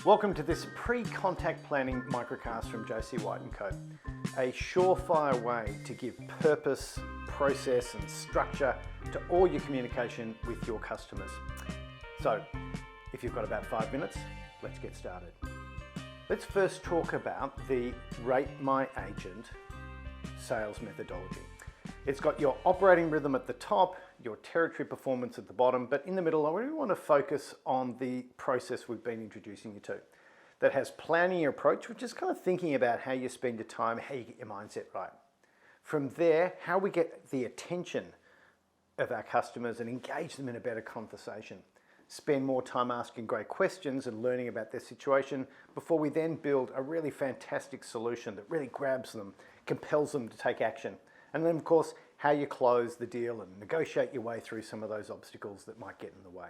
Welcome to this pre-contact planning microcast from JC White & Co. A surefire way to give purpose, process and structure to all your communication with your customers. So, if you've got about 5 minutes, let's get started. Let's first talk about the Rate My Agent sales methodology. It's got your operating rhythm at the top, your territory performance at the bottom, but in the middle, I really want to focus on the process we've been introducing you to. That has planning your approach, which is kind of thinking about how you spend your time, how you get your mindset right. From there, how we get the attention of our customers and engage them in a better conversation. Spend more time asking great questions and learning about their situation before we then build a really fantastic solution that really grabs them, compels them to take action. And then, of course, how you close the deal and negotiate your way through some of those obstacles that might get in the way.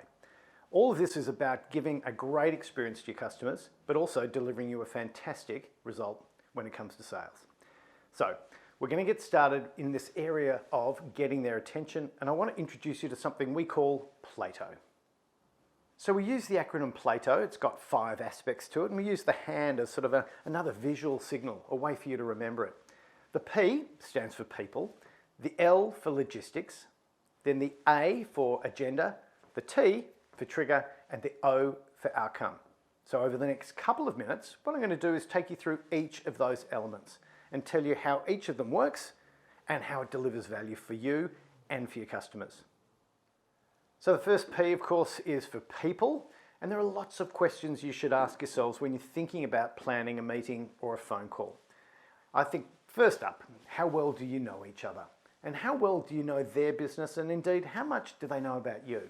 All of this is about giving a great experience to your customers, but also delivering you a fantastic result when it comes to sales. So, we're going to get started in this area of getting their attention, and I want to introduce you to something we call PLATO. So we use the acronym PLATO. It's got 5 aspects to it, and we use the hand as sort of another visual signal, a way for you to remember it. The P stands for people, the L for logistics, then the A for agenda, the T for trigger, and the O for outcome. So over the next couple of minutes, what I'm going to do is take you through each of those elements and tell you how each of them works and how it delivers value for you and for your customers. So the first P, of course, is for people, and there are lots of questions you should ask yourselves when you're thinking about planning a meeting or a phone call. I think first up, how well do you know each other? And how well do you know their business? And indeed, how much do they know about you?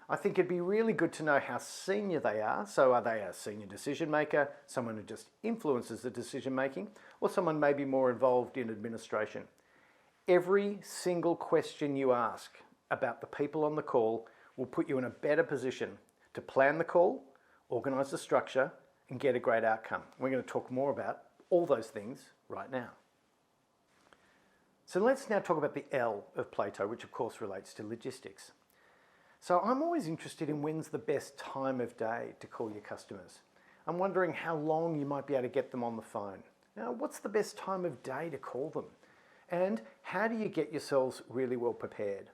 I think it'd be really good to know how senior they are. So are they a senior decision maker, someone who just influences the decision making, or someone maybe more involved in administration? Every single question you ask about the people on the call will put you in a better position to plan the call, organise the structure, and get a great outcome. We're going to talk more about all those things right now. So let's now talk about the L of PLATO, which of course relates to logistics. So I'm always interested in when's the best time of day to call your customers. I'm wondering how long you might be able to get them on the phone. Now, what's the best time of day to call them? And how do you get yourselves really well prepared?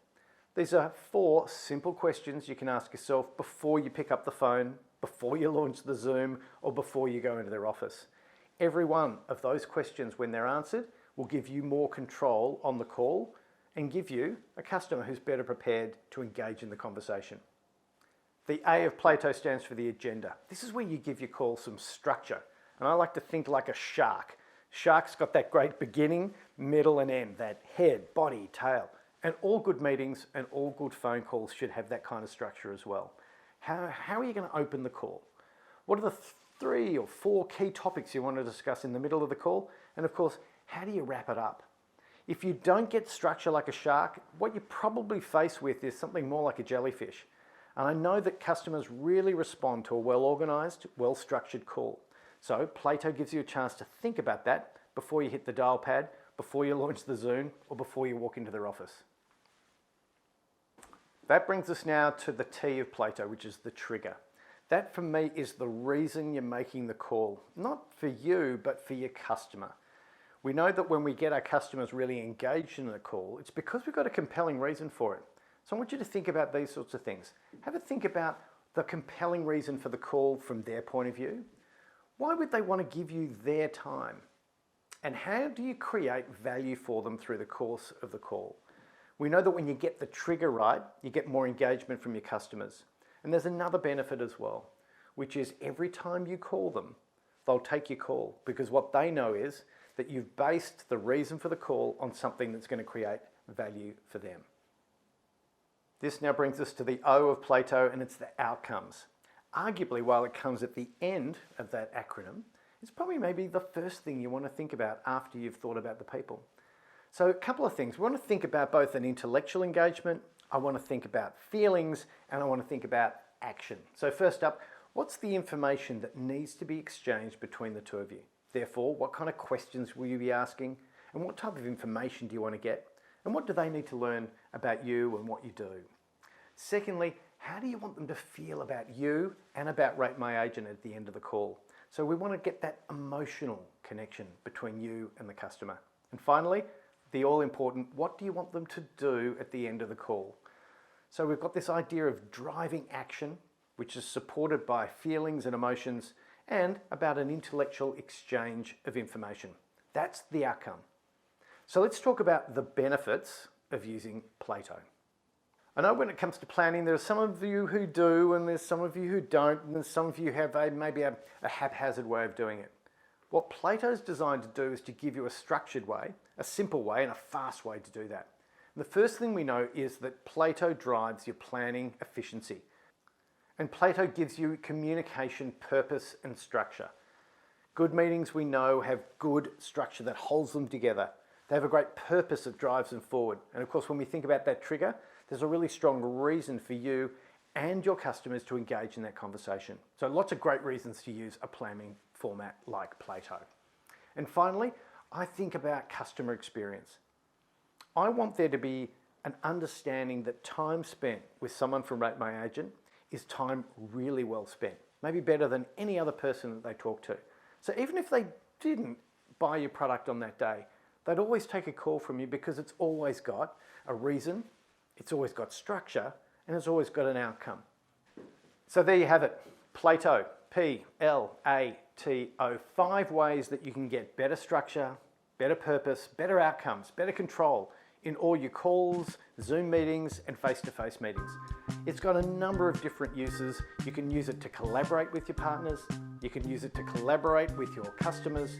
These are 4 simple questions you can ask yourself before you pick up the phone, before you launch the Zoom, or before you go into their office. Every one of those questions, when they're answered, will give you more control on the call and give you a customer who's better prepared to engage in the conversation. The A of PLATO stands for the agenda. This is where you give your call some structure. And I like to think like a shark. Shark's got that great beginning, middle and end, that head, body, tail. And all good meetings and all good phone calls should have that kind of structure as well. How are you going to open the call? What are the 3 or 4 key topics you want to discuss in the middle of the call? And of course, how do you wrap it up? If you don't get structure like a shark, what you probably face with is something more like a jellyfish. And I know that customers really respond to a well-organized, well-structured call. So PLATO gives you a chance to think about that before you hit the dial pad, before you launch the Zoom, or before you walk into their office. That brings us now to the T of PLATO, which is the trigger. That for me is the reason you're making the call, not for you, but for your customer. We know that when we get our customers really engaged in a call, it's because we've got a compelling reason for it. So I want you to think about these sorts of things. Have a think about the compelling reason for the call from their point of view. Why would they want to give you their time? And how do you create value for them through the course of the call? We know that when you get the trigger right, you get more engagement from your customers. And there's another benefit as well, which is every time you call them, they'll take your call because what they know is that you've based the reason for the call on something that's going to create value for them. This now brings us to the O of PLATO, and it's the outcomes. Arguably, while it comes at the end of that acronym, it's probably maybe the first thing you want to think about after you've thought about the people. So a couple of things. We want to think about both an intellectual engagement, I want to think about feelings, and I want to think about action. So first up, what's the information that needs to be exchanged between the two of you? Therefore, what kind of questions will you be asking? And what type of information do you want to get? And what do they need to learn about you and what you do? Secondly, how do you want them to feel about you and about Rate My Agent at the end of the call? So we want to get that emotional connection between you and the customer. And finally, the all-important, what do you want them to do at the end of the call? So we've got this idea of driving action, which is supported by feelings and emotions, and about an intellectual exchange of information. That's the outcome. So let's talk about the benefits of using PLATO. I know when it comes to planning, there are some of you who do, and there's some of you who don't, and some of you have maybe a haphazard way of doing it. What PLATO is designed to do is to give you a structured way, a simple way, and a fast way to do that. And the first thing we know is that PLATO drives your planning efficiency. And PLATO gives you communication, purpose, and structure. Good meetings, we know, have good structure that holds them together. They have a great purpose that drives them forward. And of course, when we think about that trigger, there's a really strong reason for you and your customers to engage in that conversation. So lots of great reasons to use a planning format like PLATO. And finally, I think about customer experience. I want there to be an understanding that time spent with someone from Rate My Agent is time really well spent, maybe better than any other person that they talk to. So even if they didn't buy your product on that day, they'd always take a call from you because it's always got a reason, it's always got structure, and it's always got an outcome. So there you have it, PLATO, P-L-A-T-O, 5 ways that you can get better structure, better purpose, better outcomes, better control in all your calls, Zoom meetings, and face-to-face meetings. It's got a number of different uses. You can use it to collaborate with your partners. You can use it to collaborate with your customers.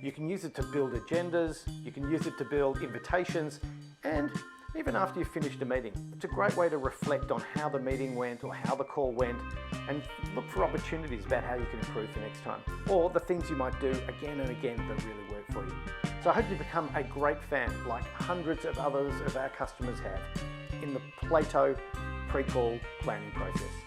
You can use it to build agendas. You can use it to build invitations. And even after you've finished a meeting, it's a great way to reflect on how the meeting went or how the call went and look for opportunities about how you can improve for next time, or the things you might do again and again that really work for you. So I hope you become a great fan, like hundreds of others of our customers have, in the PLATO pre-call planning process.